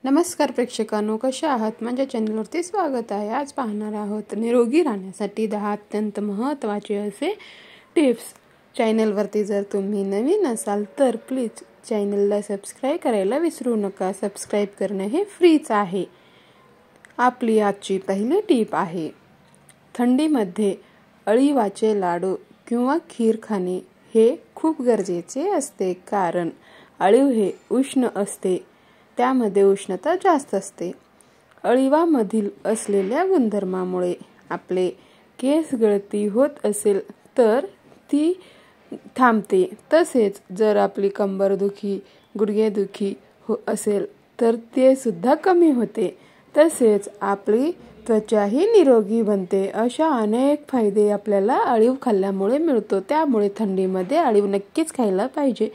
नमस्कार प्रेक्षकांनो, कशा आहात? माझ्या चॅनलवरती स्वागत आहे. आज पाहणार आहोत निरोगी राहण्यासाठी 10 अत्यंत महत्त्वाचे असे टिप्स. चॅनलवरती जर तुम्ही नवीन असाल तर प्लीज चॅनलला सबस्क्राईब करायला विसरू नका. सबस्क्राईब करणे हे फ्रीच आहे. आपली आजची पहिली टिप आहे, थंडीमध्ये अळीवाचे लाडू किंवा खीर खाणे हे खूप गरजेचे असते. कारण अळीव हे उष्ण असते, त्यामध्ये उष्णता जास्त असते. अळीवामधील असलेल्या गुणधर्मामुळे आपले केस गळती होत असेल तर ती थांबते. तसेच जर आपली कंबरदुखी, गुडघेदुखी असेल तर ते सुद्धा कमी होते. तसेच आपली त्वचाही निरोगी बनते. अशा अनेक फायदे आपल्याला अळीव खाल्ल्यामुळे मिळतो. त्यामुळे थंडीमध्ये अळीव नक्कीच खायला पाहिजे.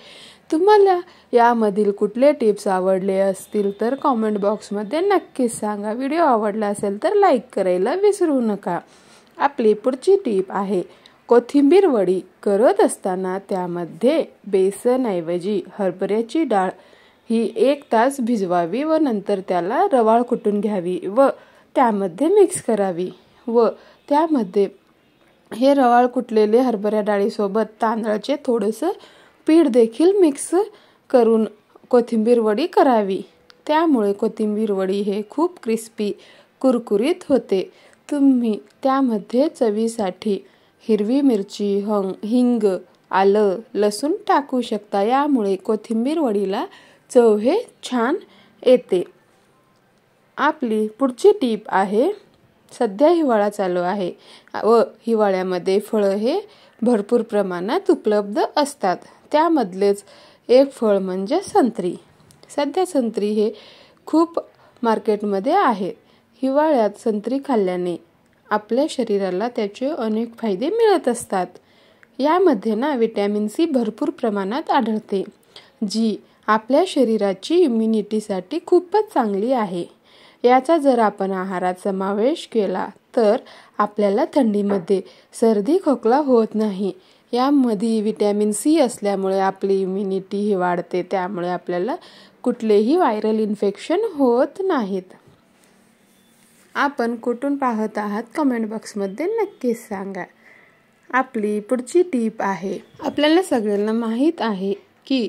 तुम्हाला यामधील कुठले टिप्स आवडले असतील तर कॉमेंट बॉक्समध्ये नक्कीच सांगा. व्हिडिओ आवडला असेल तर लाईक करायला विसरू नका. आपली पुढची टिप आहे, कोथिंबीर वडी करत असताना त्यामध्ये बेसनऐवजी हरभऱ्याची डाळ ही 1 तास भिजवावी व नंतर त्याला रवाळ कुटून घ्यावी व त्यामध्ये मिक्स करावी व त्यामध्ये हे रवाळ कुटलेले हरभऱ्या डाळीसोबत तांदळाचे थोडंसं पीठ देखील मिक्स करून कोथिंबीर वडी करावी. त्यामुळे कोथिंबीर वडी हे खूप क्रिस्पी कुरकुरीत होते. तुम्ही त्यामध्ये चवीसाठी हिरवी मिरची, हिंग, आलं, लसूण टाकू शकता. यामुळे कोथिंबीर वडीला चव हे छान येते. आपली पुढची टीप आहे, सध्या हिवाळा चालू आहे व हिवाळ्यामध्ये फळं हे भरपूर प्रमाणात उपलब्ध असतात. त्यामधलेच एक फळ म्हणजे संत्री. सध्या संत्री हे खूप मार्केटमध्ये आहे. हिवाळ्यात संत्री खाल्ल्याने आपल्या शरीराला त्याचे अनेक फायदे मिळत असतात. यामध्ये विटॅमिन सी भरपूर प्रमाणात आढळते, जी आपल्या शरीराची इम्युनिटीसाठी खूपच चांगली आहे. याचा जर आपण आहारात समावेश केला तर आपल्याला थंडीमध्ये सर्दी खोकला होत नाही. यामध्ये विटॅमिन सी असल्यामुळे आपली इम्युनिटी ही वाढते. त्यामुळे आपल्याला कुठलेही व्हायरल इन्फेक्शन होत नाहीत. आपण कुठून पाहत आहात कमेंट बॉक्समध्ये नक्कीच सांगा. आपली पुढची टीप आहे, आपल्याला सगळ्यांना माहीत आहे की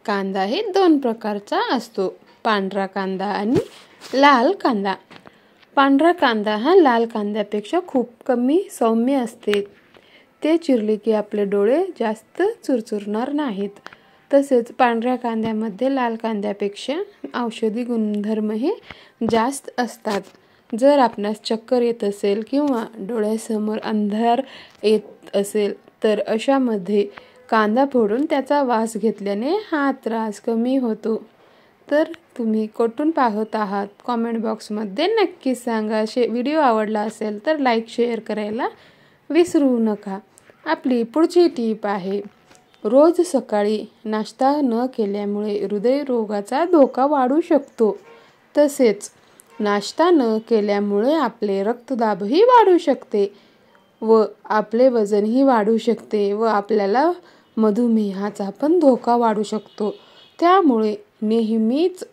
कांदा हे 2 प्रकारचा असतो, पांढरा कांदा आणि लाल कांदा. पांढरा कांदा हा लाल कांद्यापेक्षा खूप कमी सौम्य असते. ते चिरले की आपले डोळे जास्त चुरचुरणार नाहीत. तसेच पांढऱ्या कांद्यामध्ये लाल कांद्यापेक्षा औषधी गुणधर्म हे जास्त असतात. जर आपणास चक्कर येत असेल किंवा डोळ्यासमोर अंधार येत असेल तर अशामध्ये कांदा फोडून त्याचा वास घेतल्याने हा त्रास कमी होतो. तर तुम्ही कुठून पाहत आहात कॉमेंट बॉक्समध्ये नक्कीच सांगा. व्हिडिओ आवडला असेल तर लाईक शेअर करायला विसरू नका. आपली पुढची टीप आहे, रोज सकाळी नाश्ता न केल्यामुळे हृदयरोगाचा धोका वाढू शकतो. तसेच नाश्ता न केल्यामुळे आपले रक्तदाबही वाढू शकते व आपले वजनही वाढू शकते व आपल्याला मधुमेहाचा पण धोका वाढू शकतो. त्यामुळे नेहमीच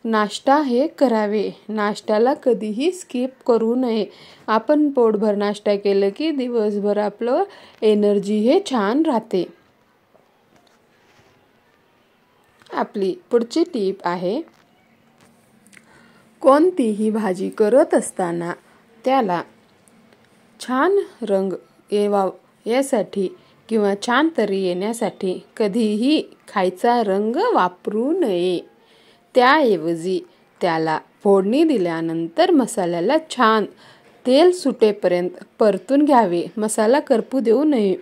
नाश्ता हे करावे. नाश्त्याला कधीही स्किप करू नये. आपण पोटभर नाश्ता केलं की दिवसभर आपलं एनर्जी हे छान राहते. आपली पुढची टीप आहे, कोणतीही भाजी करत असताना त्याला छान रंग यासाठी किंवा छान तरी येण्यासाठी कधीही खायचा रंग वापरू नये. त्याऐवजी त्याला फोडणी दिल्यानंतर मसाल्याला छान तेल सुटेपर्यंत परतून घ्यावे. मसाला करपू देऊ नये.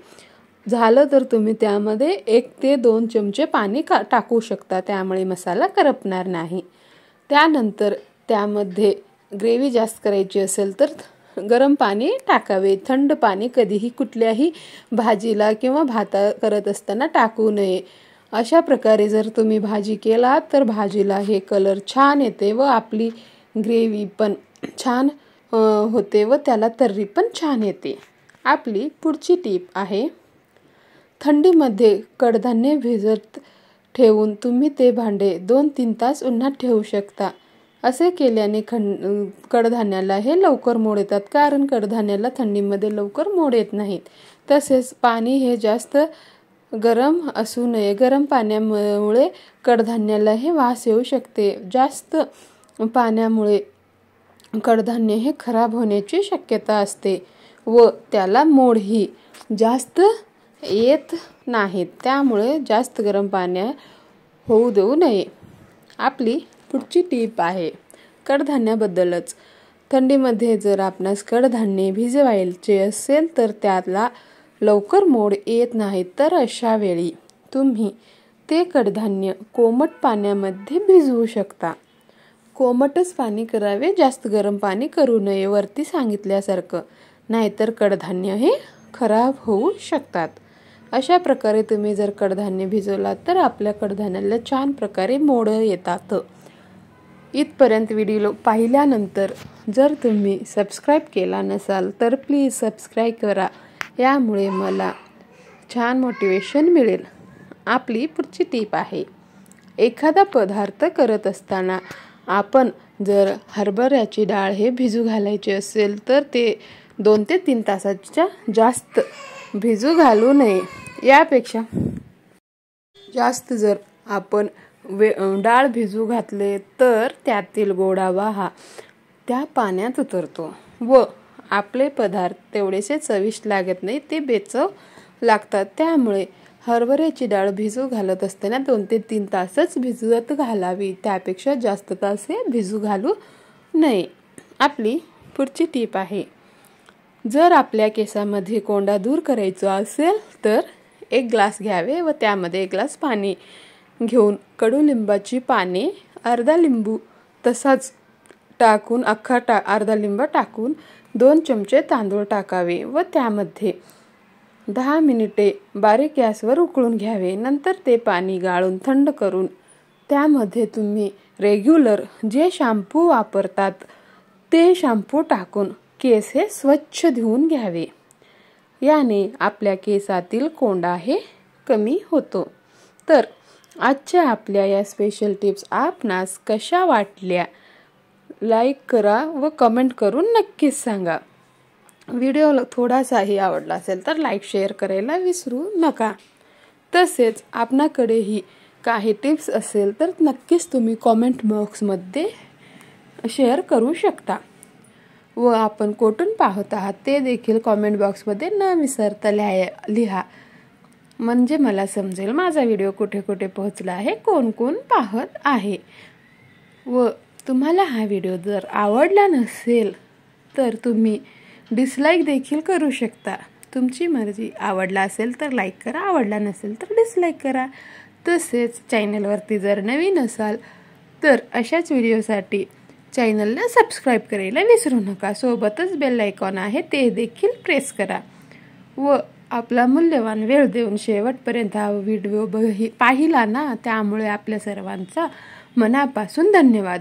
झालं तर तुम्ही त्यामध्ये 1 ते 2 चमचे पाणी टाकू शकता. त्यामुळे मसाला करपणार नाही. त्यानंतर त्यामध्ये ग्रेव्ही जास्त करायची असेल तर गरम पाणी टाकावे. थंड पाणी कधीही कुठल्याही भाजीला किंवा भात करत असताना टाकू नये. अशा प्रकारे जर तुम्ही भाजी केला तर भाजीला हे कलर छान येते व आपली ग्रेव्ही पण छान होते व त्याला तर्री पण छान येते. आपली पुढची टीप आहे, थंडीमध्ये कडधान्य भिजत ठेवून तुम्ही ते भांडे 2-3 तास उन्हात ठेवू शकता. असे केल्याने कडधान्याला हे लवकर मोड येतात, कारण कडधान्याला थंडीमध्ये लवकर मोड येत नाहीत. तसेच पाणी हे जास्त गरम असू नये. गरम पाण्यामुळे कडधान्याला हे वास येऊ शकते. जास्त पाण्यामुळे कडधान्य हे खराब होण्याची शक्यता असते व त्याला मोडही जास्त येत नाहीत. त्यामुळे जास्त गरम पाणी होऊ देऊ नये. आपली पुढची टीप आहे कडधान्याबद्दलच. थंडीमध्ये जर आपणास कडधान्य भिजवायचे असेल तर त्याला लवकर मोड येत नाहीत, तर अशा वेळी तुम्ही ते कडधान्य कोमट पाण्यामध्ये भिजवू शकता. कोमटच पाणी करावे, जास्त गरम पाणी करू नये वरती सांगितल्यासारखं, नाहीतर कडधान्य हे खराब होऊ शकतात. अशा प्रकारे तुम्ही जर कडधान्य भिजवलात तर आपल्या कडधान्याला छान प्रकारे मोड येतात. इथपर्यंत व्हिडिओ पाहिल्यानंतर जर तुम्ही सबस्क्राईब केला नसाल तर प्लीज सबस्क्राईब करा. यामुळे मला छान मोटिवेशन मिळेल. आपली पुढची टीप आहे एखादा पदार्थ करत असताना आपण जर हरभऱ्याची डाळ हे भिजू घालायचे असेल तर ते 2 ते 3 तासाच्या जास्त भिजू घालू नये. यापेक्षा जास्त जर आपण डाळ भिजू घातले तर त्यातील गोडावा हा त्या पाण्यात उतरतो व आपले पदार्थ तेवढेसे चविष्ट लागत नाही, ते बेचव लागतात. त्यामुळे हरभऱ्याची डाळ भिजू घालत असताना 2 ते 3 तासच भिजवत घालावी, त्यापेक्षा जास्त तास हे भिजू घालू नये. आपली पुढची टीप आहे जर आपल्या केसामध्ये कोंडा दूर करायचा असेल तर 1 ग्लास घ्यावे व त्यामध्ये 1 ग्लास पाणी घेऊन कडुलिंबाची पाने, अर्धा लिंबू तसाच टाकून अर्धा लिंब टाकून 2 चमचे तांदूळ टाकावे व त्यामध्ये 10 मिनिटे बारीक गॅसवर उकळून घ्यावे. नंतर ते पाणी गाळून थंड करून त्यामध्ये तुम्ही रेग्युलर जे शॅम्पू वापरतात ते शॅम्पू टाकून केस हे स्वच्छ धुवून घ्यावे. याने आपल्या केसातील कोंडा हे कमी होतो. तर आजच्या आपल्या या स्पेशल टिप्स आपणास कशा वाटल्या लाईक करा व कमेंट करून नक्कीच सांगा. व्हिडिओ थोडासाही आवडला असेल तर लाईक शेअर करायला विसरू नका. तसेच आपणाकडेही काही टिप्स असेल तर नक्कीच तुम्ही कमेंट बॉक्समध्ये शेअर करू शकता व आपण कुठून पाहत आहात ते देखील कमेंट बॉक्समध्ये न विसरता लिहा, म्हणजे मला समजेल माझा व्हिडिओ कुठे कुठे पोहोचला आहे, कोण कोण पाहत आहे. व तुम्हाला हा व्हिडिओ जर आवडला नसेल तर तुम्ही डिसलाईक देखील करू शकता, तुमची मर्जी. आवडला असेल तर लाईक करा, आवडला नसेल तर डिसलाईक करा. तसेच चॅनलवरती जर नवीन असाल तर अशाच व्हिडिओसाठी चॅनलला सबस्क्राईब करायला विसरू नका. सोबतच बेल आयकॉन आहे ते देखील प्रेस करा व आपला मूल्यवान वेळ देऊन शेवटपर्यंत हा व्हिडिओ पाहिला ना, त्यामुळे आपल्या सर्वांचा मनापासून धन्यवाद.